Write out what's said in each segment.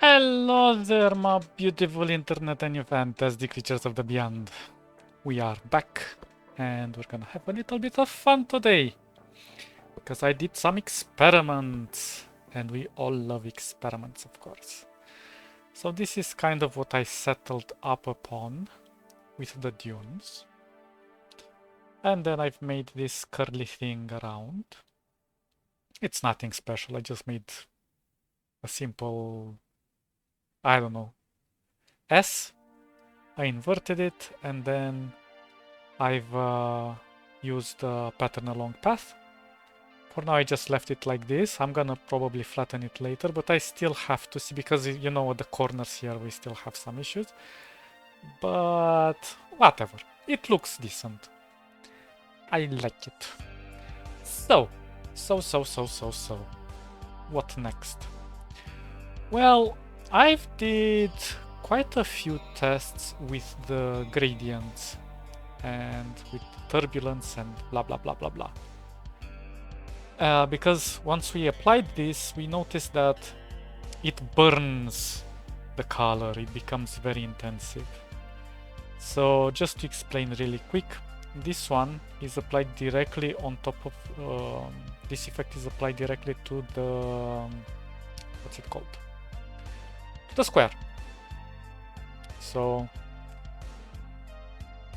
Hello there, my beautiful internet and you fantastic creatures of the beyond. We are back and we're gonna have a little bit of fun today because I did some experiments and we all love experiments, of course. So this is kind of what I settled up upon with the dunes. And then I've made this curly thing around. It's nothing special, I just made a simple, I don't know, S. I inverted it and then I've used a pattern along path. For now I just left it like this. I'm gonna probably flatten it later, but I still have to see because you know at the corners here we still have some issues. But whatever. It looks decent. I like it. So. What next? Well, I've did quite a few tests with the gradients and with turbulence and blah blah blah blah blah. Because once we applied this, we noticed that it burns the color, it becomes very intensive. So just to explain really quick, this one is applied directly on top of, this effect is applied directly to the, what's it called? The square. So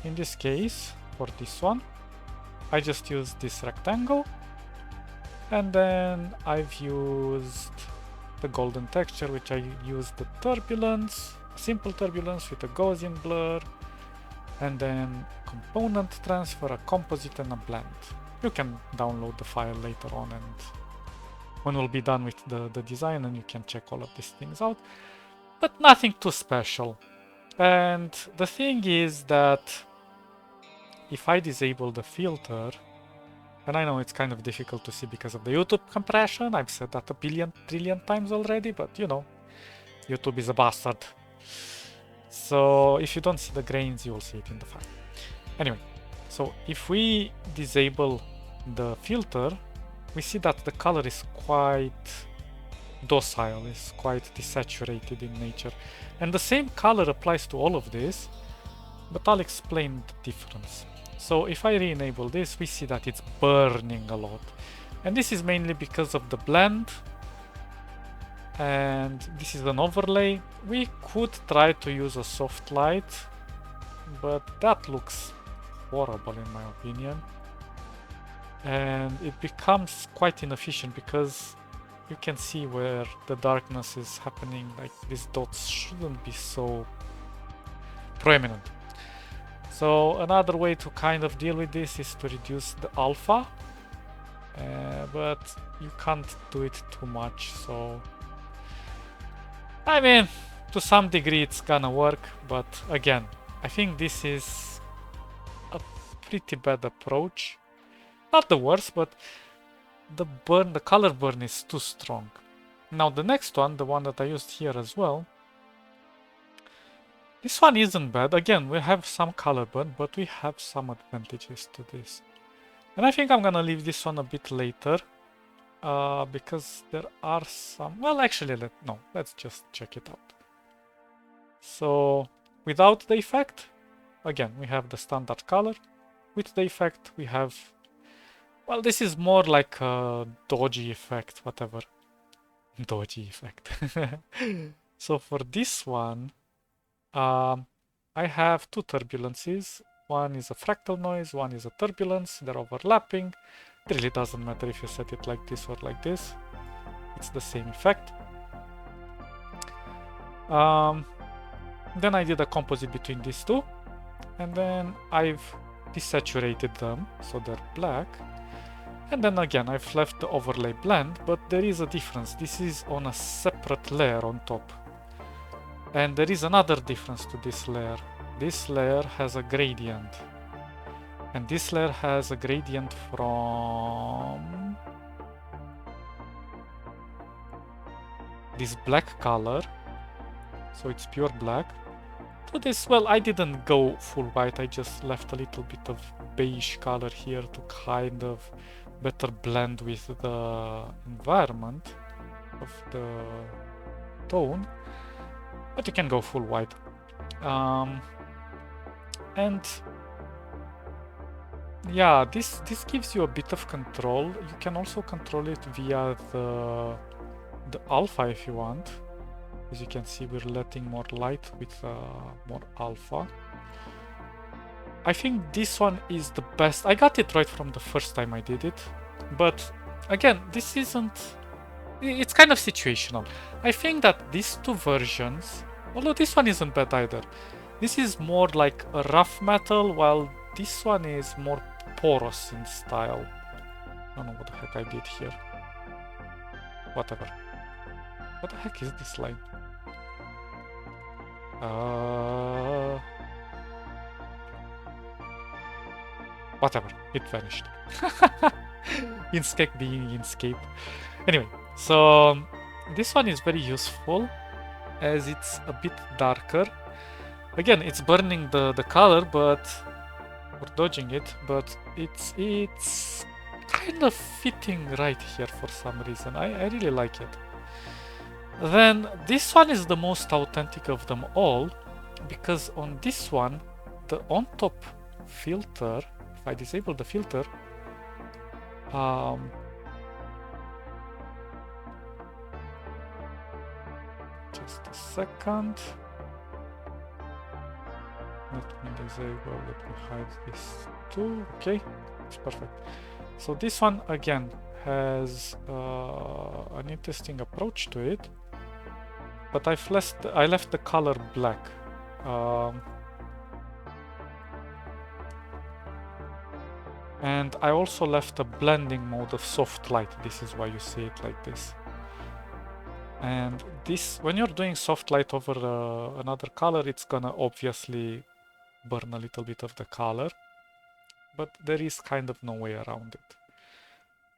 in this case, for this one, I just used this rectangle and then I've used the golden texture, which I used the turbulence, simple turbulence with a Gaussian blur, and then component transfer, a composite and a blend. You can download the file later on and when we'll be done with the design and you can check all of these things out, but nothing too special. And the thing is that if I disable the filter, and I know it's kind of difficult to see because of the YouTube compression, I've said that a billion trillion times already, but you know, YouTube is a bastard. So if you don't see the grains, you will see it in the file. Anyway, so if we disable the filter, we see that the color is quite docile, is quite desaturated in nature. And the same color applies to all of this, but I'll explain the difference. So if I re-enable this, we see that it's burning a lot. And this is mainly because of the blend. And this is an overlay. We could try to use a soft light, but that looks horrible in my opinion. And it becomes quite inefficient because you can see where the darkness is happening, like these dots shouldn't be so prominent. So another way to kind of deal with this is to reduce the alpha, but you can't do it too much, so I mean, to some degree it's gonna work, but again, I think this is a pretty bad approach. Not the worst, but the color burn is too strong. Now the next one, the one that I used here as well, this one isn't bad. Again, we have some color burn, but we have some advantages to this. And I think I'm gonna leave this one a bit later, because there are some... Well, actually, let's just check it out. So, without the effect, again, we have the standard color. With the effect, we have... Well, this is more like a dodgy effect, whatever. Dodgy effect. So for this one, I have two turbulences. One is a fractal noise, one is a turbulence. They're overlapping. It really doesn't matter if you set it like this or like this. It's the same effect. Then I did a composite between these two. And then I've desaturated them, so they're black. And then again, I've left the overlay blend, but there is a difference. This is on a separate layer on top. And there is another difference to this layer. This layer has a gradient. And this layer has a gradient from this black color. So it's pure black. To this, well, I didn't go full white. I just left a little bit of beige color here to kind of better blend with the environment of the tone. but you can go full white. And yeah, this gives you a bit of control. You can also control it via the alpha if you want. As you can see, we're letting more light with more alpha. I think this one is the best. I got it right from the first time I did it, but again, this isn't... It's kind of situational. I think that these two versions, although this one isn't bad either, this is more like a rough metal, while this one is more porous in style. I don't know what the heck I did here. Whatever. What the heck is this line? Whatever. It vanished. Inkscape being Inkscape. Anyway, so this one is very useful as it's a bit darker. Again, it's burning the color, but we're dodging it, but it's kind of fitting right here for some reason. I really like it. Then this one is the most authentic of them all, because on this one, the on top filter, if I disable the filter, just a second. Let me disable, let me hide this too. Okay, it's perfect. So this one again has an interesting approach to it, but I left the color black. And I also left a blending mode of soft light. This is why you see it like this. And this, when you're doing soft light over another color, it's gonna obviously burn a little bit of the color, but there is kind of no way around it.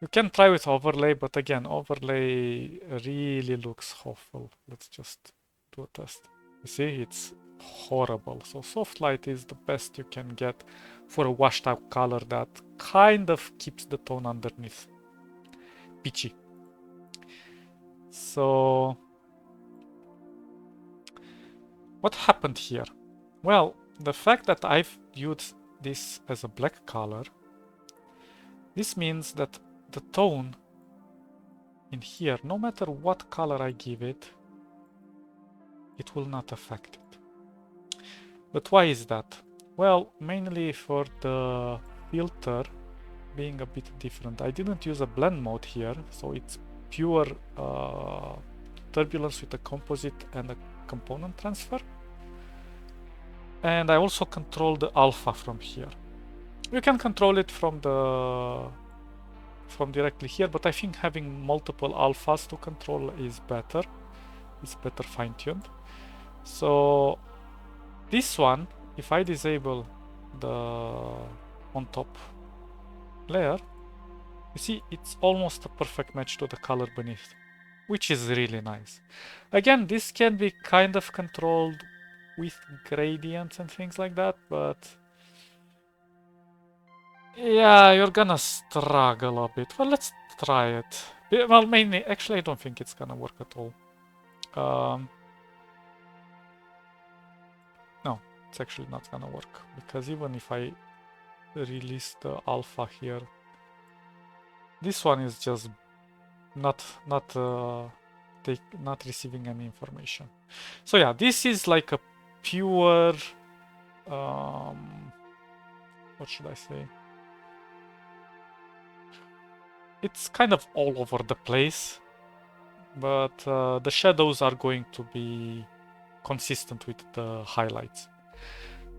You can try with overlay, but again, overlay really looks awful. Let's just do a test. You see, it's horrible. So soft light is the best you can get for a washed out color that kind of keeps the tone underneath. Peachy. So what happened here? Well, the fact that I've used this as a black color, this means that the tone in here, no matter what color I give it, it will not affect it. But why is that? Well, mainly for the filter being a bit different. I didn't use a blend mode here, so it's pure turbulence with a composite and a component transfer. And I also control the alpha from here. You can control it from directly here, but I think having multiple alphas to control is better. It's better fine-tuned. So this one, if I disable the on top layer, you see it's almost a perfect match to the color beneath, which is really nice. Again, this can be kind of controlled with gradients and things like that, but yeah, you're gonna struggle a bit. Well, let's try it. Well, mainly, actually, I don't think it's gonna work at all. No, it's actually not gonna work, because even if I release the alpha here, this one is just not receiving any information. So yeah, this is like a pure what should I say? It's kind of all over the place, but the shadows are going to be consistent with the highlights.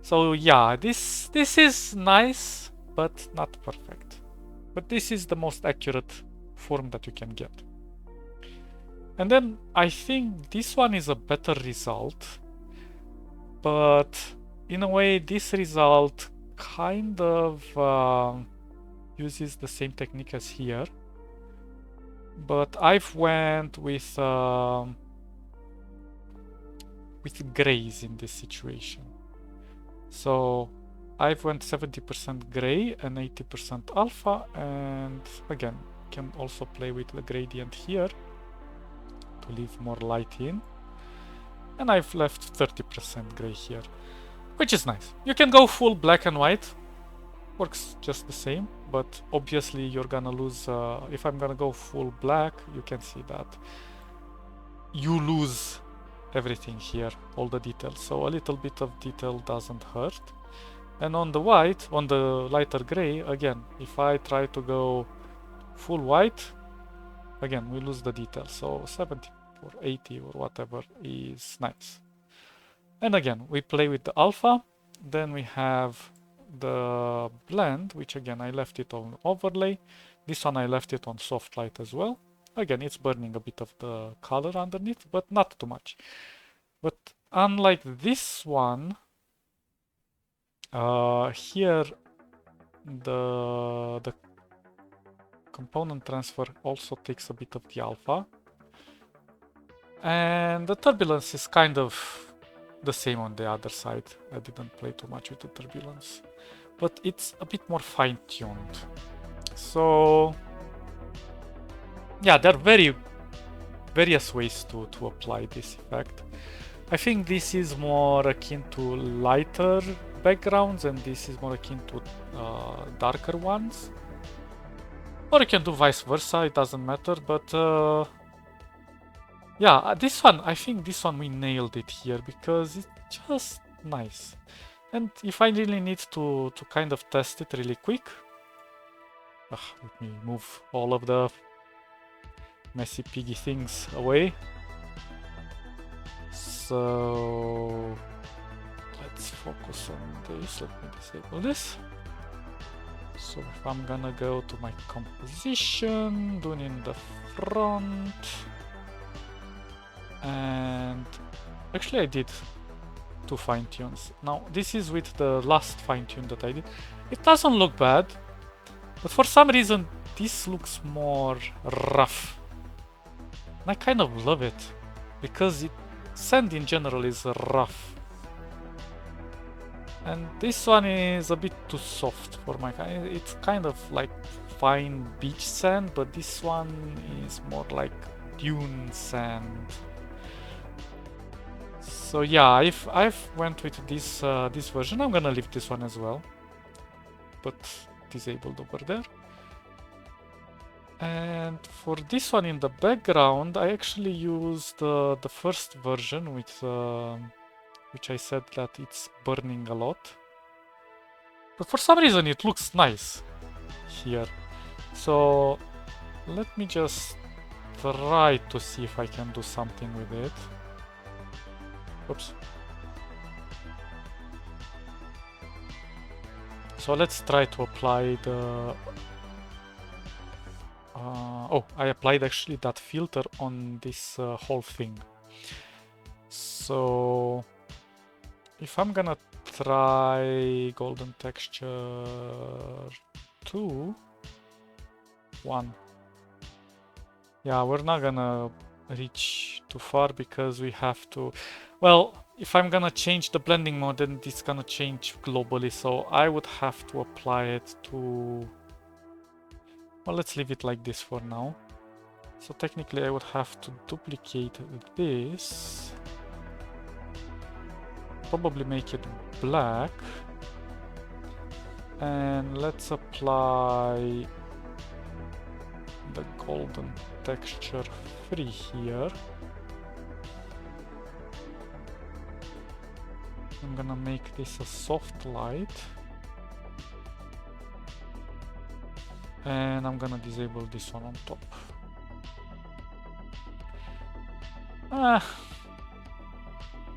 So yeah, this is nice, but not perfect. But this is the most accurate form that you can get. And then I think this one is a better result, but in a way this result kind of uses the same technique as here, but I've went with grays in this situation. So I've went 70% gray and 80% alpha, and again can also play with the gradient here to leave more light in. And I've left 30% gray here, which is nice. You can go full black and white, works just the same, but obviously you're gonna lose, if I'm gonna go full black, you can see that you lose everything here, all the details. So a little bit of detail doesn't hurt. And on the white, on the lighter gray, again, if I try to go full white, again, we lose the detail. So 70 or 80 or whatever is nice. And again, we play with the alpha. Then we have the blend, which again, I left it on overlay. This one I left it on soft light as well. Again, it's burning a bit of the color underneath, but not too much. But unlike this one, here the component transfer also takes a bit of the alpha. And the turbulence is kind of the same on the other side. I didn't play too much with the turbulence, but it's a bit more fine-tuned. So yeah, there are various ways to apply this effect. I think this is more akin to lighter backgrounds and this is more akin to darker ones. Or you can do vice versa, it doesn't matter, but yeah, this one, I think this one we nailed it here because it's just nice. And if I really need to kind of test it really quick, let me move all of the messy piggy things away. So let's focus on this. Let me disable this. So if I'm gonna go to my composition, doing in the front, and actually I did 2 fine-tunes. Now this is with the last fine-tune that I did. It doesn't look bad, but for some reason this looks more rough. And I kind of love it because sand in general is rough. And this one is a bit too soft for my kind. It's kind of like fine beach sand, but this one is more like dune sand. So yeah, if I've went with this this version, I'm gonna leave this one as well, but disabled over there. And for this one in the background, I actually used the first version with which I said that it's burning a lot. But for some reason it looks nice here. So let me just try to see if I can do something with it. Oops. So let's try to apply the... oh, I applied actually that filter on this whole thing. So if I'm gonna try golden texture 2, 1. Yeah, we're not gonna reach too far because we have to... Well, if I'm gonna change the blending mode, then it's gonna change globally, so I would have to apply it to... Well, let's leave it like this for now. So technically I would have to duplicate this. Probably make it black. And let's apply the golden texture 3 here. I'm gonna make this a soft light. And I'm gonna disable this one on top.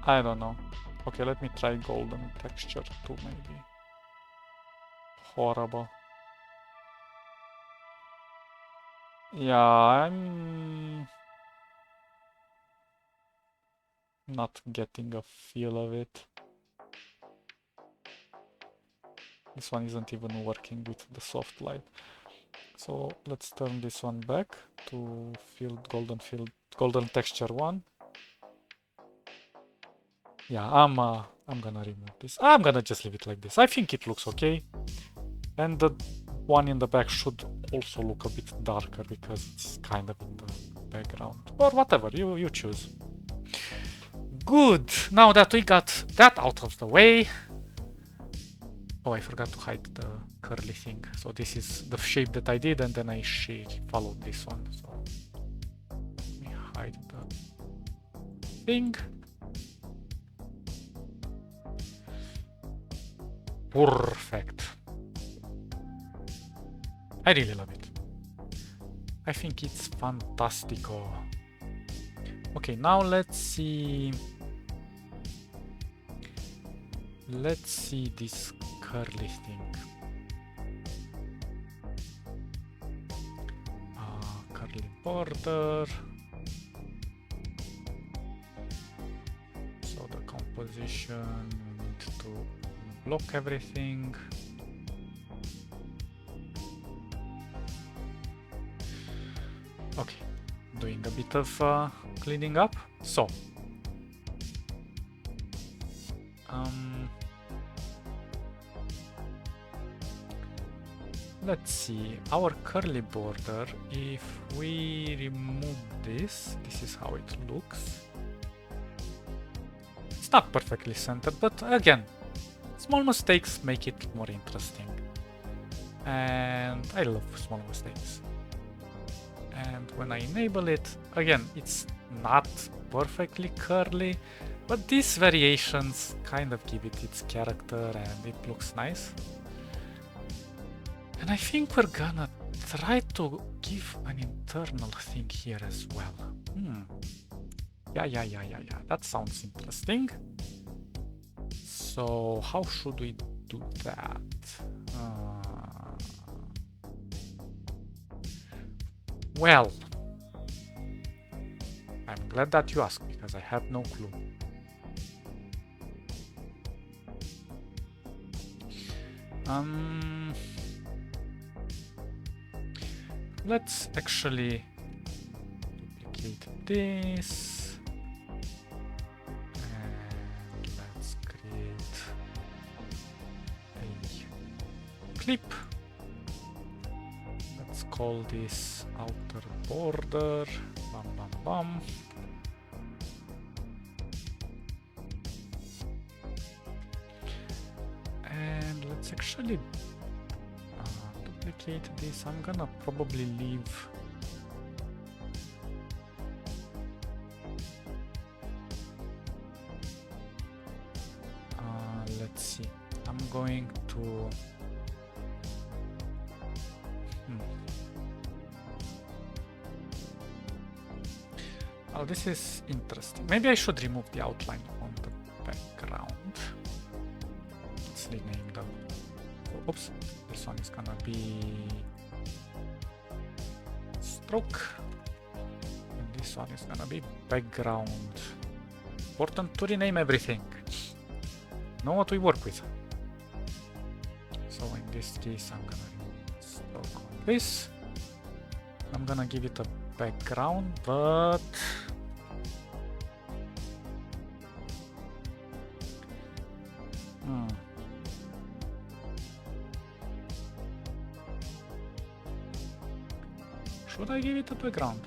I don't know. Okay, let me try golden texture 2 maybe. Horrible. Yeah, I'm not getting a feel of it. This one isn't even working with the soft light. So let's turn this one back to golden texture 1. Yeah, I'm gonna remove this. I'm gonna just leave it like this. I think it looks okay. And the one in the back should also look a bit darker because it's kind of in the background. Or whatever, you choose. Good. Now that we got that out of the way. Oh, I forgot to hide the curly thing. So this is the shape that I did, and then I followed this one. So let me hide the thing. Perfect. I really love it. I think it's fantastico. Okay, now let's see. Let's see this curly thing. Curly border. So the composition, we need to block everything. Okay, doing a bit of cleaning up. So, let's see, our curly border, if we remove this, this is how it looks. It's not perfectly centered, but again, small mistakes make it more interesting. And I love small mistakes. And when I enable it, again, it's not perfectly curly, but these variations kind of give it its character and it looks nice. And I think we're gonna try to give an internal thing here as well. Yeah. That sounds interesting. So how should we do that? Well, I'm glad that you asked because I have no clue. Let's actually duplicate this and let's create a clip. Let's call this outer border. Bum bum bum. And let's actually duplicate this. I'm gonna probably leave let's see, I'm going to oh, this is interesting. Maybe I should remove the outline on the background. Let's rename them. Oops, this one is gonna be stroke, and this one is gonna be background. Important to rename everything. Know what we work with. So in this case, I'm gonna remove stroke on this. I'm gonna give it a background, but should I give it a background?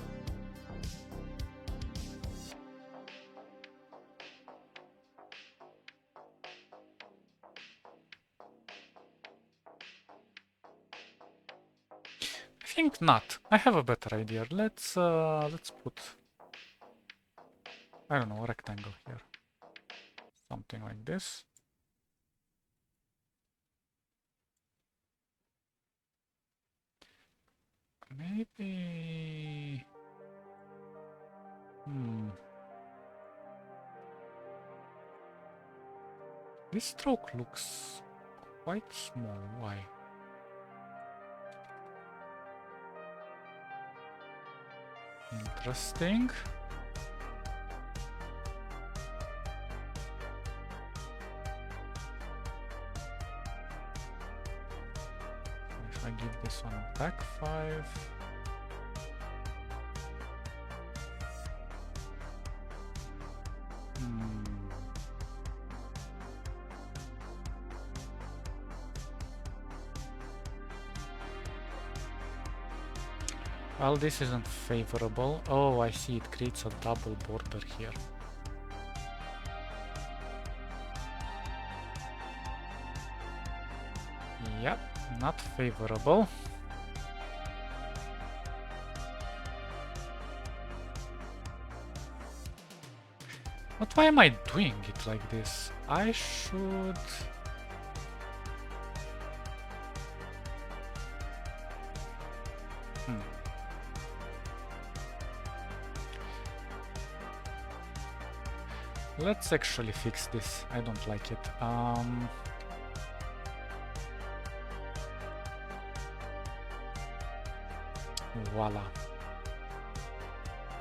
I think not. I have a better idea. Let's put, I don't know, a rectangle here. Something like this. Maybe this stroke looks quite small. Why? Interesting. If I give this one back 5. Well, this isn't favorable. Oh, I see, it creates a double border here. Yep, not favorable. But why am I doing it like this? I should... Let's actually fix this. I don't like it. Voila.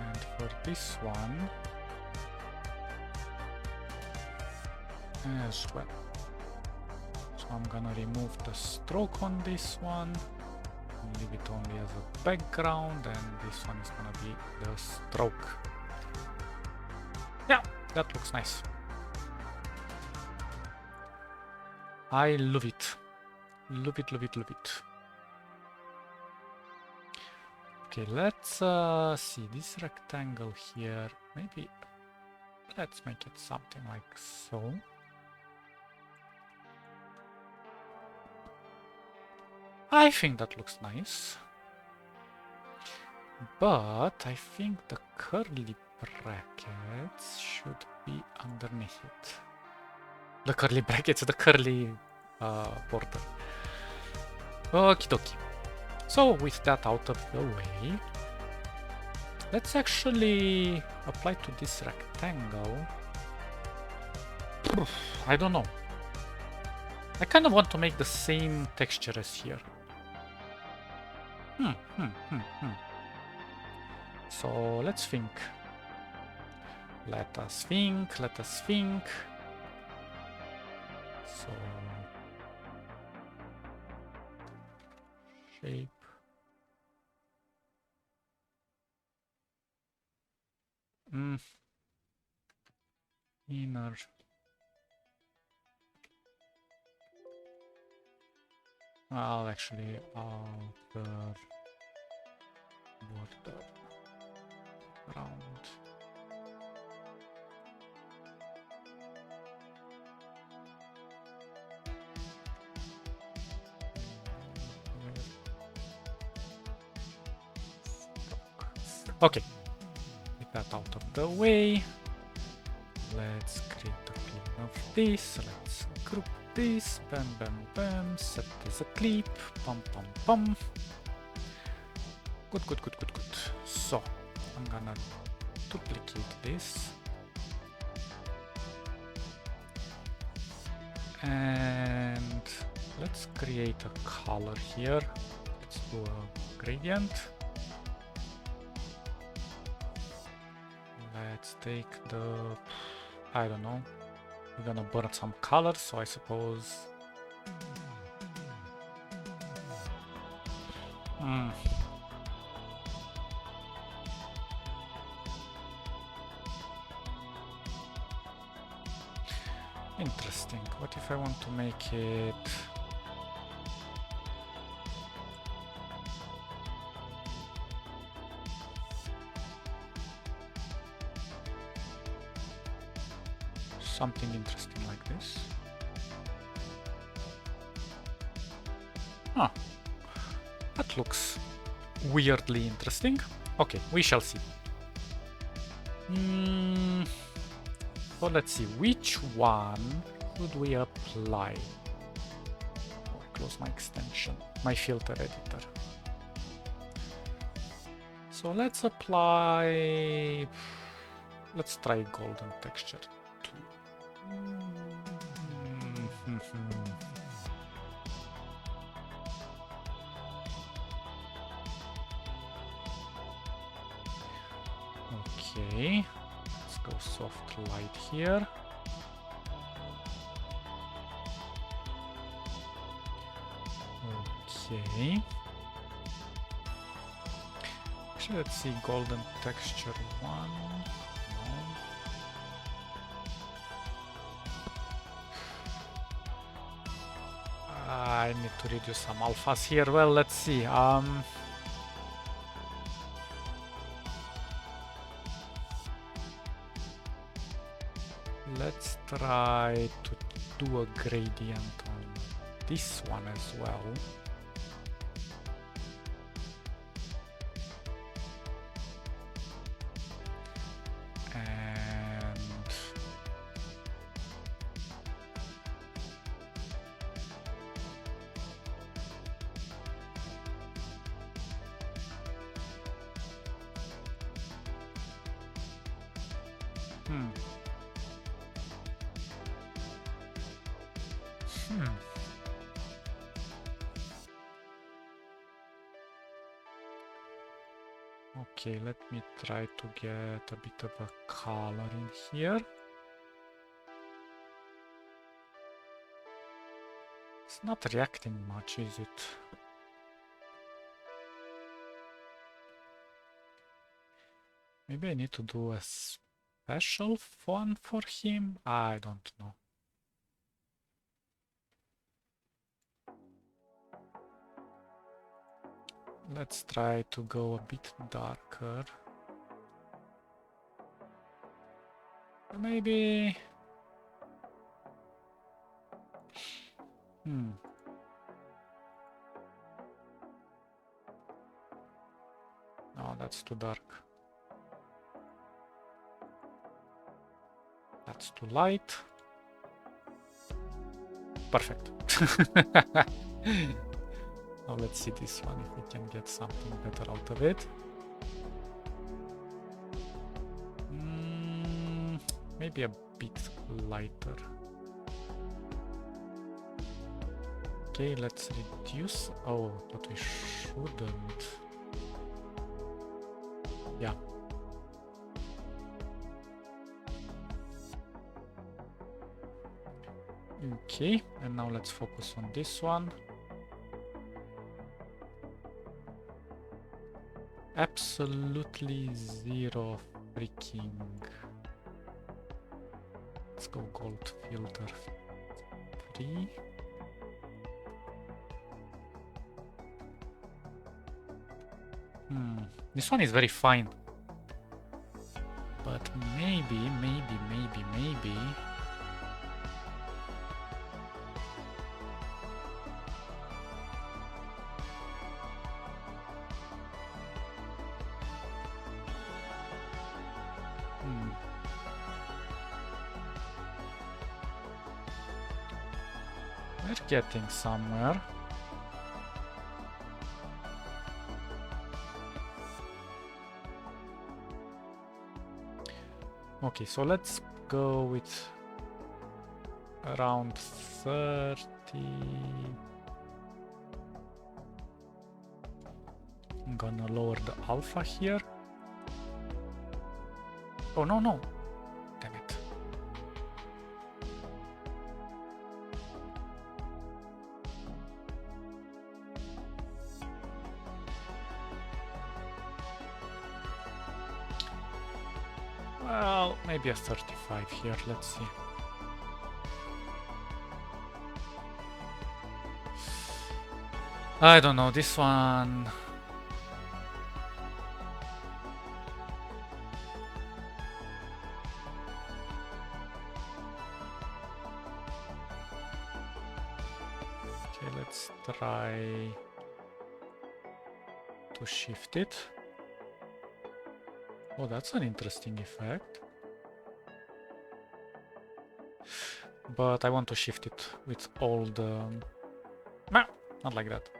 And for this one as well. So I'm gonna remove the stroke on this one, leave it only as a background, and this one is gonna be the stroke. Yeah, that looks nice. I love it. Love it, love it, love it. Okay, let's see this rectangle here. Maybe let's make it something like so. I think that looks nice. But I think the curly brackets should be underneath it. The curly brackets, the curly border. Okie dokie. So with that out of the way, let's actually apply to this rectangle. I don't know. I kind of want to make the same texture as here. So let's think. Let us think, let us think. So shape. Inner. Well, actually, outer border round. Okay, with that out of the way, let's create a clone of this. Let's group this. Bam, bam, bam. Set as a clip. Pum, pum, pum. Good, good, good, good, good. So I'm gonna duplicate this. And let's create a color here. Let's do a gradient. Let's take the, I don't know, we're gonna burn some colors, so I suppose interesting. What if I want to make it something interesting like this? Ah, that looks weirdly interesting. Okay, we shall see. So let's see, which one should we apply? Oh, I close my extension, my filter editor. So let's apply, let's try golden texture too. Okay, let's go soft light here. Okay. Actually, let's see golden texture one. I need to reduce some alphas here. Well, let's see. Let's try to do a gradient on this one as well. And Okay, let me try to get a bit of a color in here. It's not reacting much, is it? Maybe I need to do a special one for him? I don't know. Let's try to go a bit darker. Maybe... No, that's too dark. That's too light. Perfect. Now let's see this one, if we can get something better out of it. Maybe a bit lighter. Okay, let's reduce. Oh, but we shouldn't. Yeah. Okay, and now let's focus on this one. Absolutely zero freaking. Let's go gold filter 3. This one is very fine. But maybe. We're getting somewhere. Okay, so let's go with around 30. I'm gonna lower the alpha here. Oh, no. Damn it. Well, maybe a 35 here, let's see. I don't know, this one... Okay, let's try to shift it. Oh, that's an interesting effect. But I want to shift it with all the... No, not like that.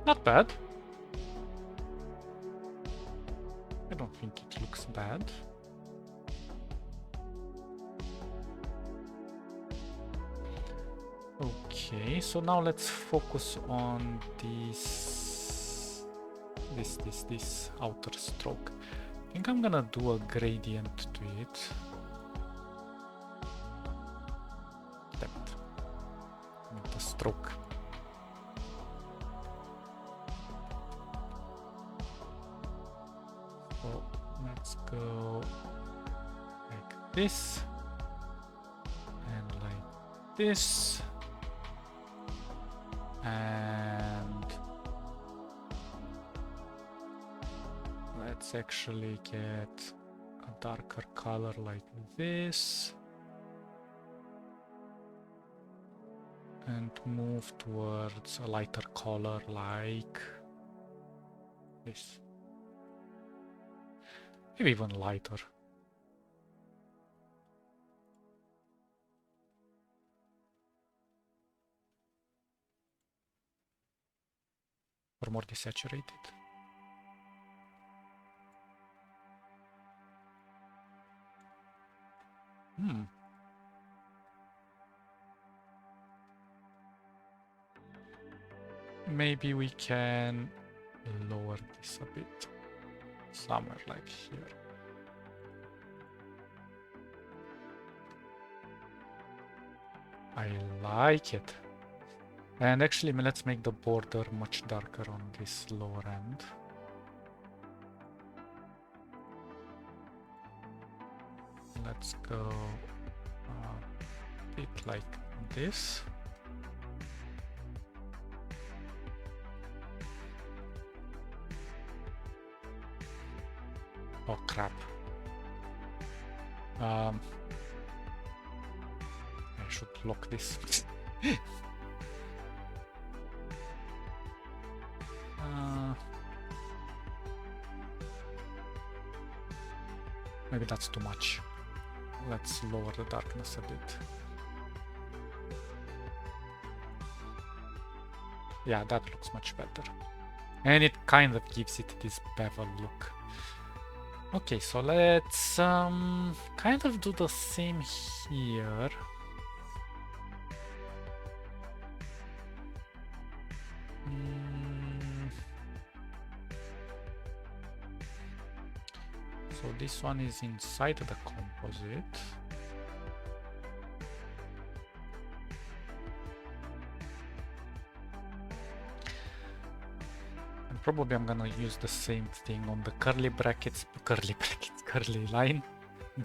Not bad. I don't think it looks bad. Okay, so now let's focus on this outer stroke. I think I'm gonna do a gradient to it. Damn it. I mean the stroke. So let's go like this and like this. And let's actually get a darker color like this. And move towards a lighter color like this. Maybe even lighter. Or more desaturated. Maybe we can lower this a bit. Somewhere like here. I like it. And actually, let's make the border much darker on this lower end. Let's go a bit like this. Oh crap. I should lock this. Maybe that's too much. Let's lower the darkness a bit. Yeah, that looks much better. And it kind of gives it this bevel look. Okay, so let's kind of do the same here. So this one is inside the composite. And probably I'm gonna use the same thing on the curly line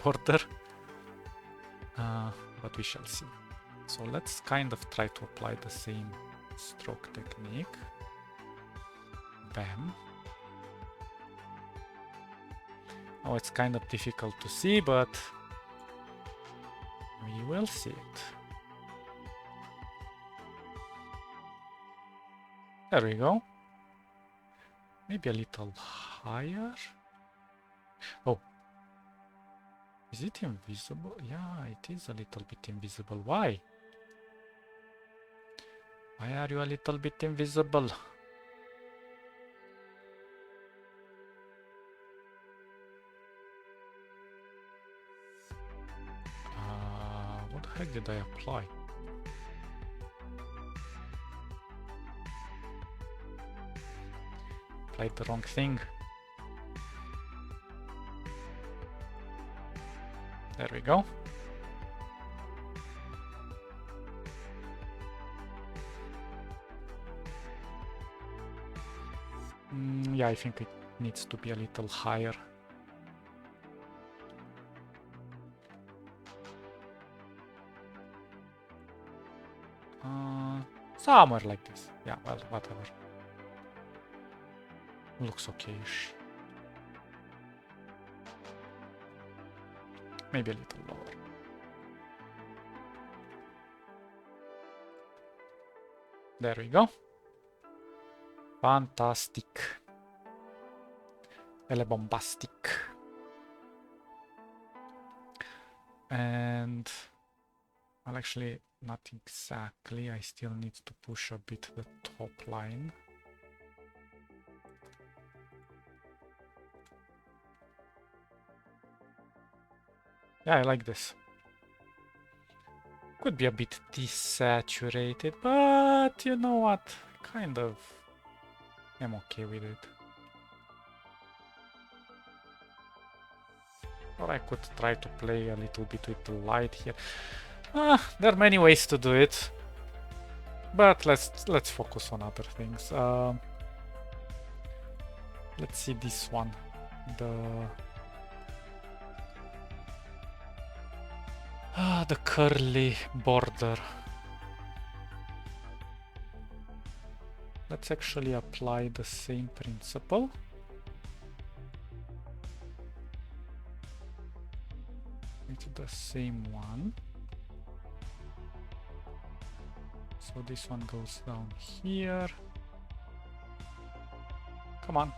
border. But we shall see. So let's kind of try to apply the same stroke technique. Bam. Oh, it's kind of difficult to see, but we will see it. There we go. Maybe a little higher. Oh. Is it invisible? Yeah, it is a little bit invisible. Why? Why are you a little bit invisible? What the heck did I apply? Applied the wrong thing. There we go. Yeah, I think it needs to be a little higher. Somewhere like this. Yeah, well, whatever. Looks okay-ish. Maybe a little lower. There we go. Fantastic. Ele bombastic. And well, actually not exactly. I still need to push a bit the top line. Yeah, I like this. Could be a bit desaturated, but you know what? Kind of I'm okay with it. Or I could try to play a little bit with the light here. There are many ways to do it, but let's focus on other things. Let's see this one. Ah, the curly border. Let's actually apply the same principle. It's the same one. So this one goes down here. Come on.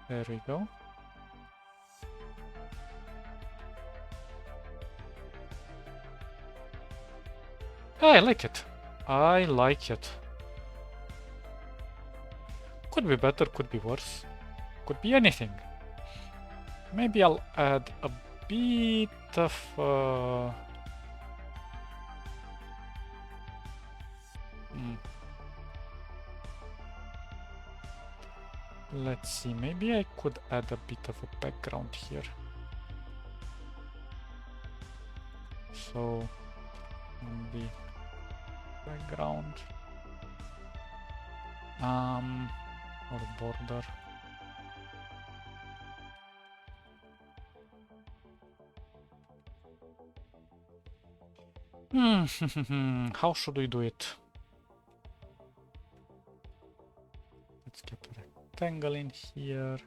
There we go. I like it. I like it. Could be better, could be worse. Could be anything. Maybe I'll add a bit of... Let's see, maybe I could add a bit of a background here. So, on the background, or border. How should we do it? Let's get a rectangle in here.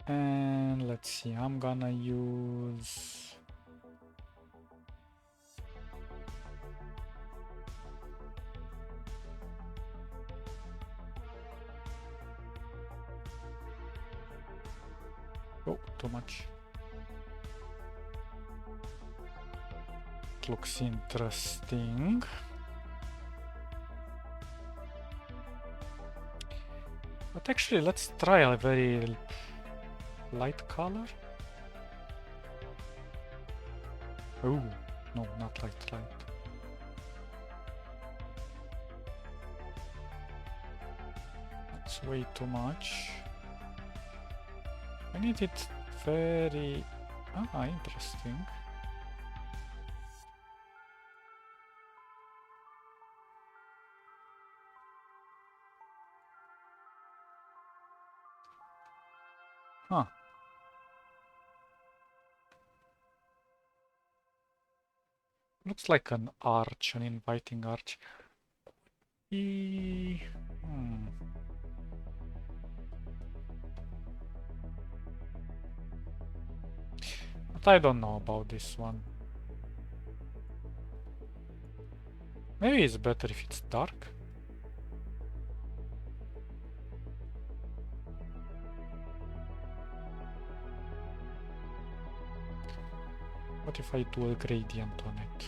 And let's see, I'm gonna use... Oh, too much. It looks interesting. But actually, let's try a very light color. Oh, no, not light. That's way too much. I need it very... interesting. Huh. Looks like an arch, an inviting arch. But I don't know about this one. Maybe it's better if it's dark. What if I do a gradient on it?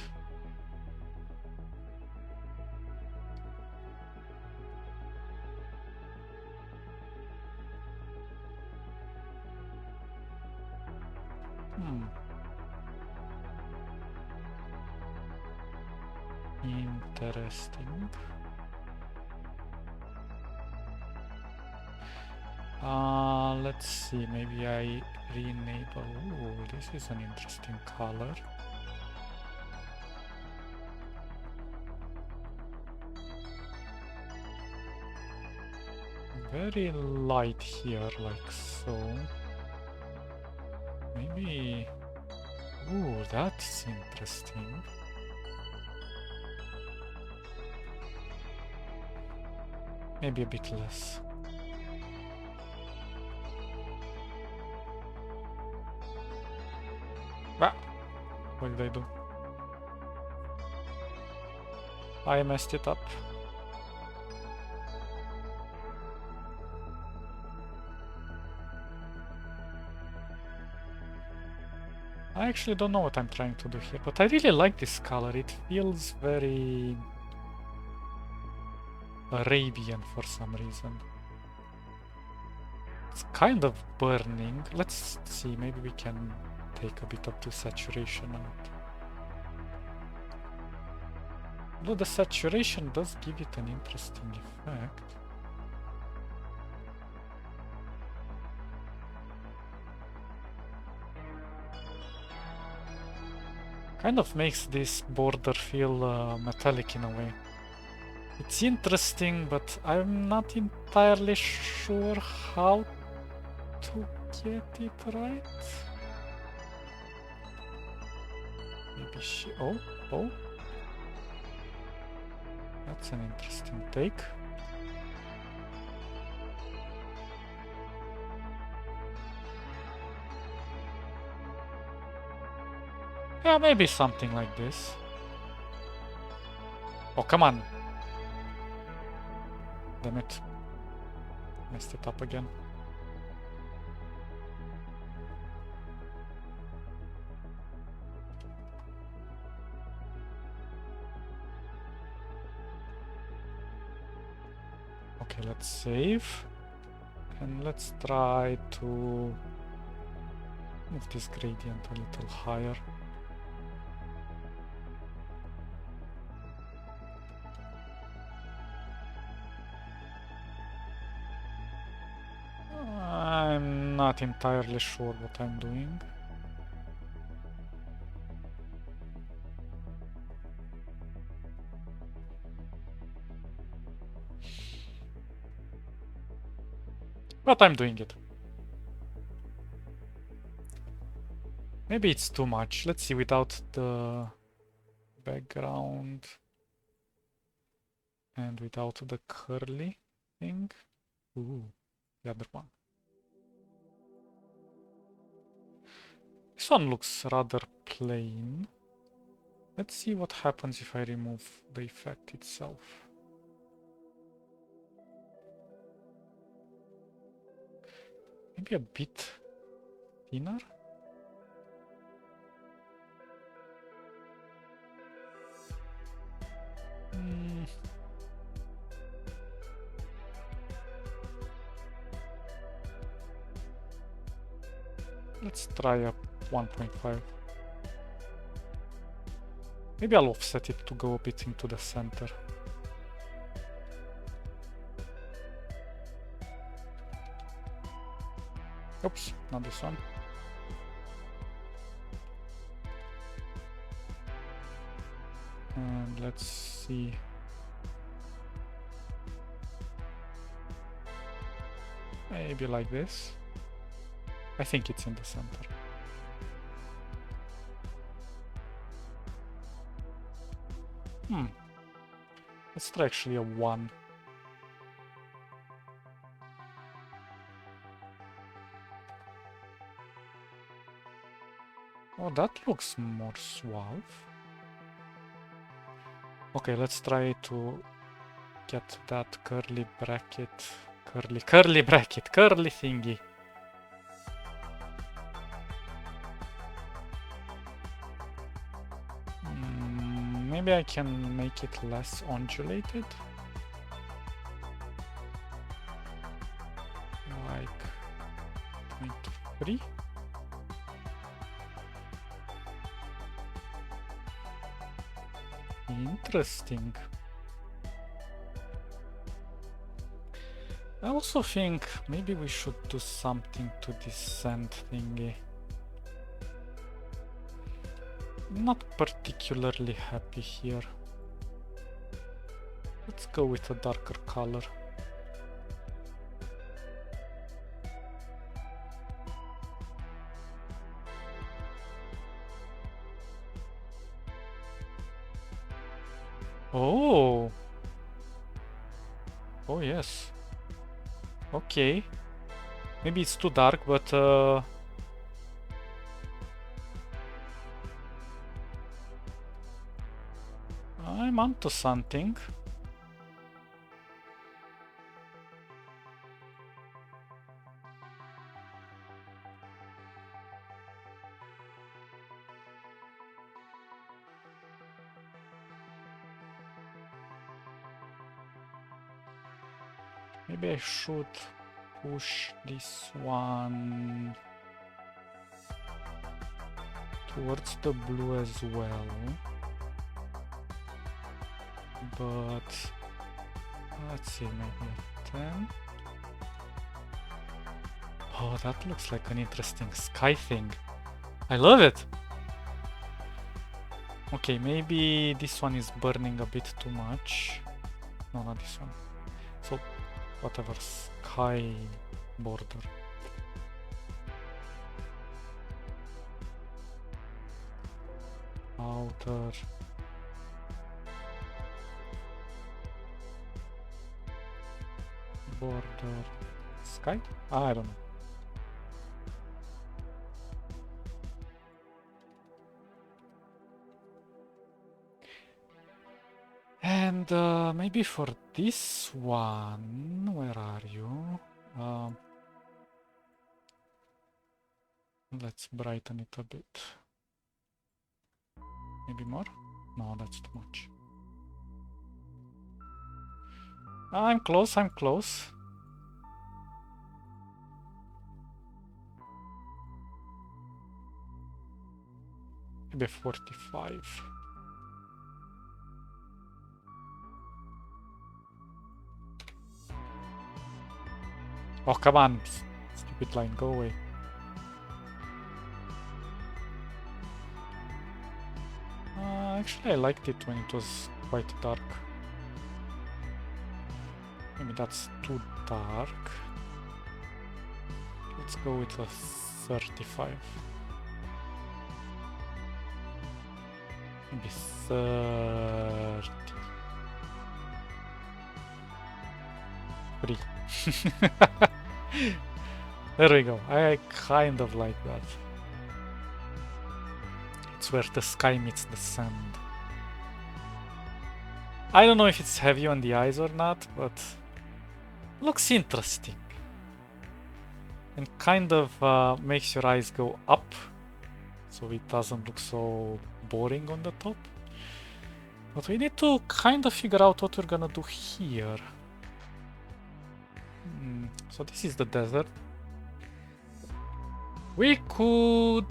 Interesting. Let's see, maybe I re-enable... Ooh, this is an interesting color. Very light here, like so. Maybe... Ooh, that's interesting. Maybe a bit less. What did I do? I messed it up. I actually don't know what I'm trying to do here, but I really like this color. It feels very Arabian for some reason. It's kind of burning. Let's see, maybe we can take a bit of the saturation out. Though the saturation does give it an interesting effect. Kind of makes this border feel metallic in a way. It's interesting, but I'm not entirely sure how to get it right. Maybe she... Oh, oh. That's an interesting take. Yeah, maybe something like this. Oh, come on. Damn it. Messed it up again. Okay, let's save. And let's try to move this gradient a little higher. I'm not entirely sure what I'm doing. But I'm doing it. Maybe it's too much. Let's see without the background and without the curly thing. Ooh, the other one. This one looks rather plain. Let's see what happens if I remove the effect itself. Maybe a bit thinner? Let's try a 1.5. Maybe I'll offset it to go a bit into the center. Oops, not this one. And let's see. Maybe like this. I think it's in the center. Let's try actually a 1. Oh, that looks more suave. Okay, let's try to get that curly bracket, curly bracket, curly thingy. Maybe I can make it less undulated. Like 0.3. Interesting. I also think maybe we should do something to this sand thingy. Not particularly happy here. Let's go with a darker color. Oh! Oh yes. Okay. Maybe it's too dark, but I'm onto something. Maybe I should push this one towards the blue as well. But let's see, maybe 10. Oh, that looks like an interesting sky thing. I love it! Okay, maybe this one is burning a bit too much. No, not this one. So, whatever, sky border. outer border sky? I don't know. And maybe for this one, where are you? Let's brighten it a bit. Maybe more? No, that's too much. I'm close, I'm close. Maybe 45. Oh, come on. Stupid line, go away. Actually, I liked it when it was quite dark. Maybe that's too dark. Let's go with a 35. Maybe 30. 3. There we go. I kind of like that. It's where the sky meets the sand. I don't know if it's heavy on the eyes or not, but looks interesting. And kind of makes your eyes go up, so it doesn't look so boring on the top. But we need to kind of figure out what we're gonna do here. So this is the desert. We could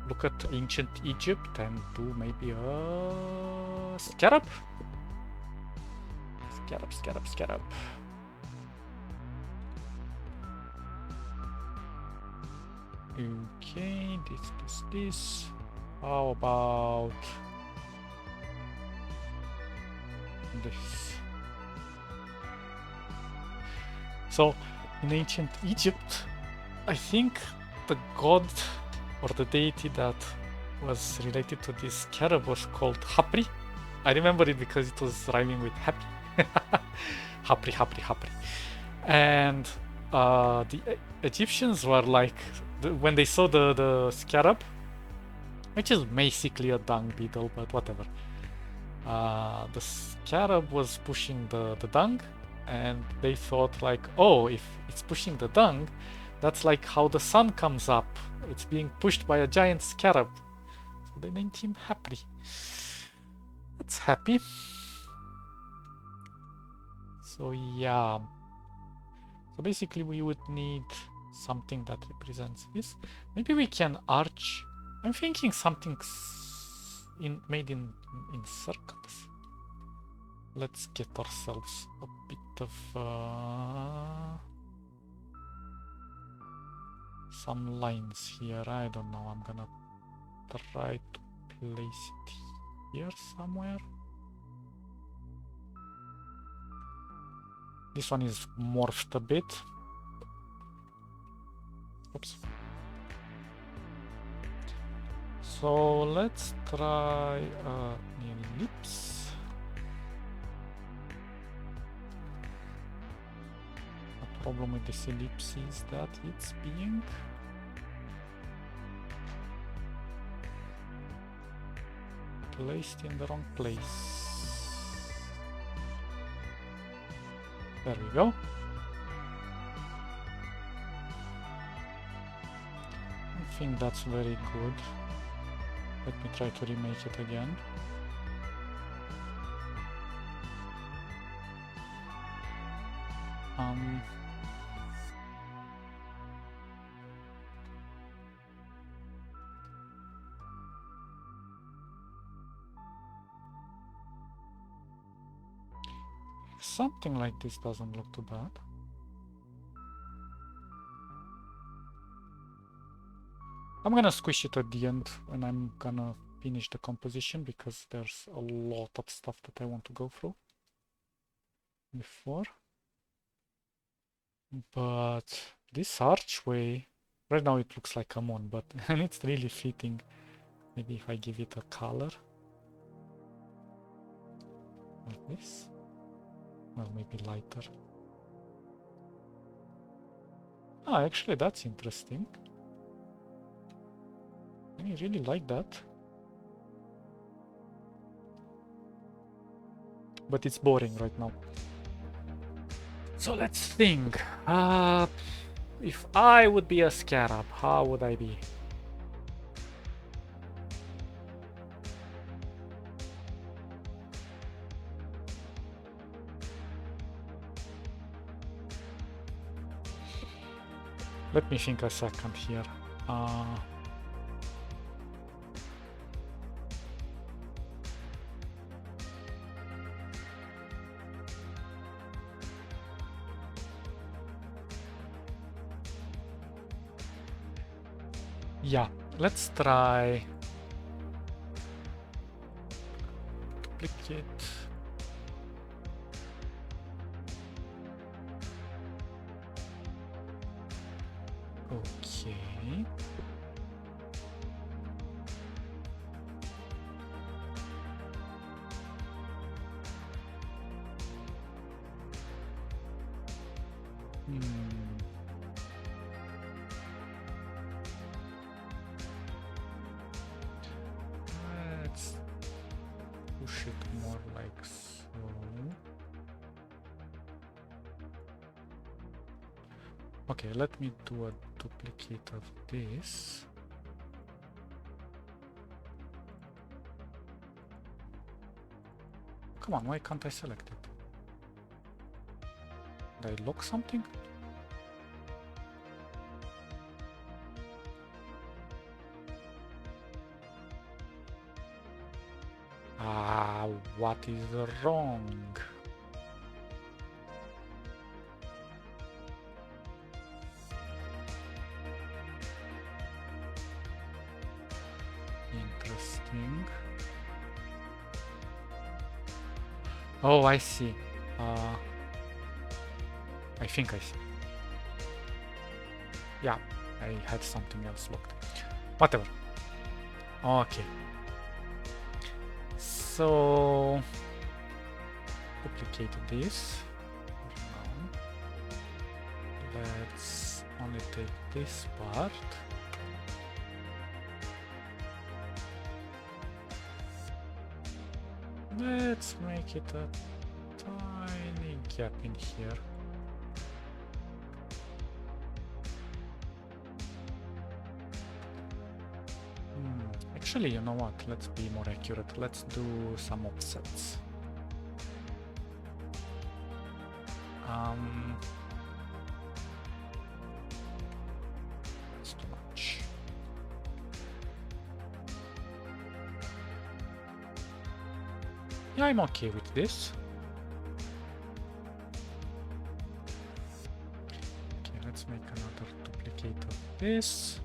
look at ancient Egypt and do maybe a scarab. Scarab. Okay, this. How about this? So, in ancient Egypt, I think the god or the deity that was related to this scarab was called Hapri. I remember it because it was rhyming with happy. Hapri. And the Egyptians were like, when they saw the scarab, which is basically a dung beetle, but whatever. The scarab was pushing the dung, and they thought like, oh, if it's pushing the dung, that's like how the sun comes up. It's being pushed by a giant scarab. So they named him Happy. That's happy. So yeah. So basically we would need something that represents this. Maybe we can arch. I'm thinking something made in circles. Let's get ourselves a bit of some lines here. I don't know. I'm gonna try to place it here somewhere. This one is morphed a bit. Oops. So let's try an ellipse. The problem with this ellipse is that it's being placed in the wrong place. There we go. I think that's very good. Let me try to remake it again. Something like this doesn't look too bad. I'm gonna squish it at the end when I'm gonna finish the composition, because there's a lot of stuff that I want to go through before. But this archway, right now it looks like a moon, but and it's really fitting Maybe if I give it a color like this. Well, maybe lighter. Ah, actually that's interesting. I really like that. But it's boring right now. So let's think. If I would be a scarab, how would I be? Let me think a second here. Yeah, let's try duplicate. Okay. Let's push it more like so. Okay, let me do a duplicate of this. Come on, why can't I select it? Did I lock something? Ah, what is wrong? Interesting. Oh, I see. I think I see. Yeah, I had something else locked. Whatever. Okay. So duplicate this. Let's only take this part. Let's make it a tiny gap in here. Actually, you know what? Let's be more accurate. Let's do some offsets. It's too much. Yeah, I'm okay with this. Okay, let's make another duplicate of this.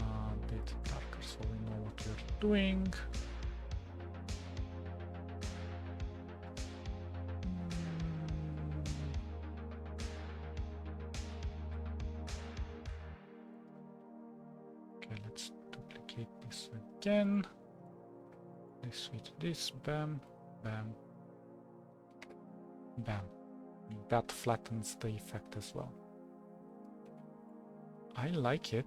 A bit darker so we know what we're doing. Okay, let's duplicate this again. This with this, bam, bam, bam. That flattens the effect as well. I like it.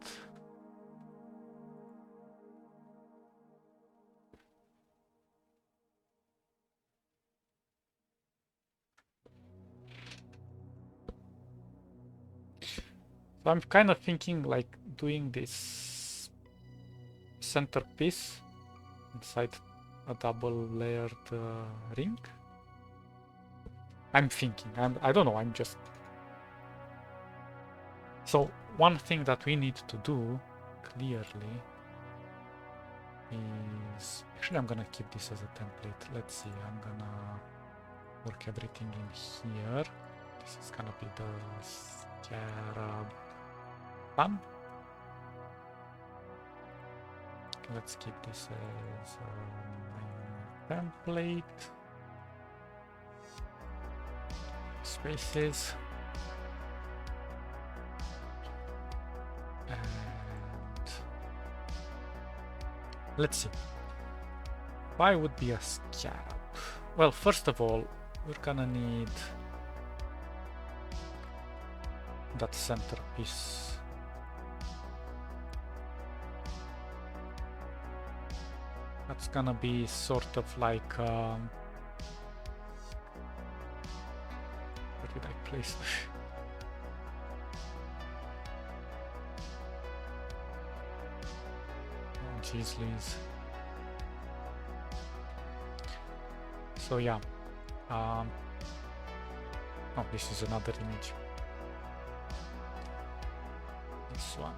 So I'm kind of thinking like doing this centerpiece inside a double layered ring. I'm thinking, I don't know, I'm just... So one thing that we need to do clearly is... Actually, I'm gonna keep this as a template. Let's see, I'm gonna work everything in here. This is gonna be the scarab bun. Let's keep this as a template. Spaces. And let's see. Why would be a scarab? Well, first of all, we're gonna need that centerpiece. That's gonna be sort of like where did I place it? Oh jeez Louise. So yeah. Oh, this is another image. This one.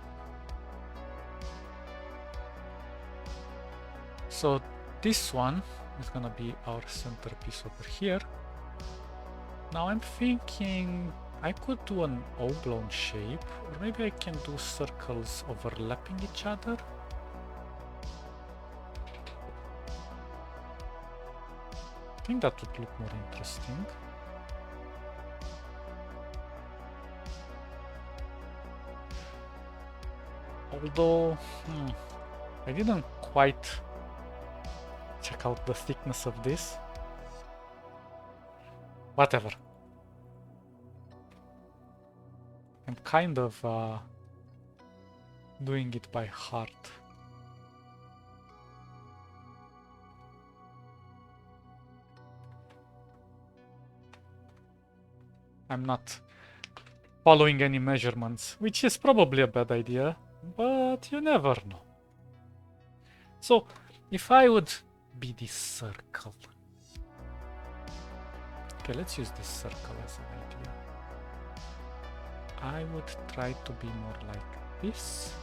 So this one is gonna be our centerpiece over here. Now I'm thinking I could do an oblong shape, or maybe I can do circles overlapping each other. I think that would look more interesting. Although, I didn't quite check out the thickness of this. Whatever. I'm kind of doing it by heart. I'm not following any measurements, which is probably a bad idea, but you never know. So, if I would be this circle. Okay, let's use this circle as an idea. I would try to be more like this.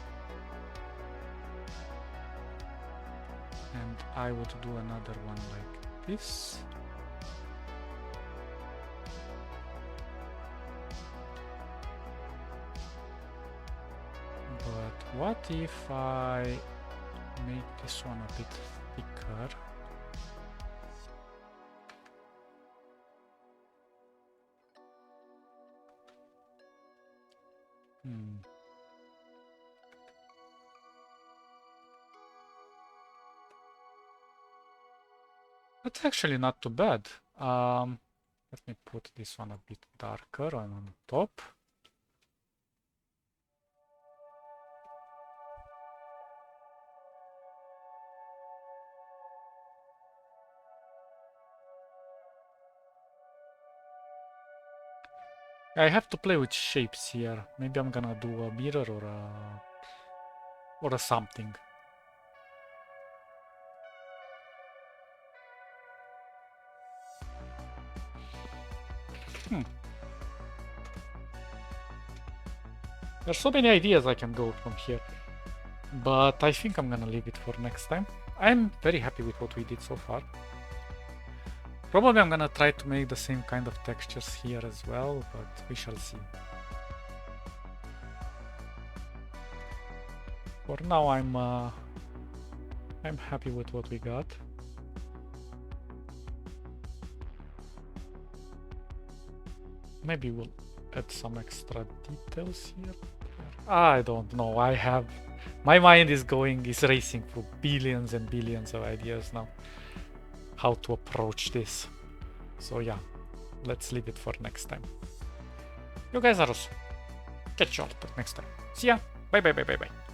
And I would do another one like this. But what if I make this one a bit thicker? That's actually not too bad. Let me put this one a bit darker on top. I have to play with shapes here. Maybe I'm gonna do a mirror or a something. There's so many ideas I can go from here, but I think I'm gonna leave it for next time. I'm very happy with what we did so far. Probably I'm gonna try to make the same kind of textures here as well, but we shall see. For now, I'm happy with what we got. Maybe we'll add some extra details here. I don't know. My mind is racing through billions and billions of ideas now. How to approach this. So yeah, let's leave it for next time. You guys are awesome. Catch you all next time. See ya. Bye bye bye bye bye.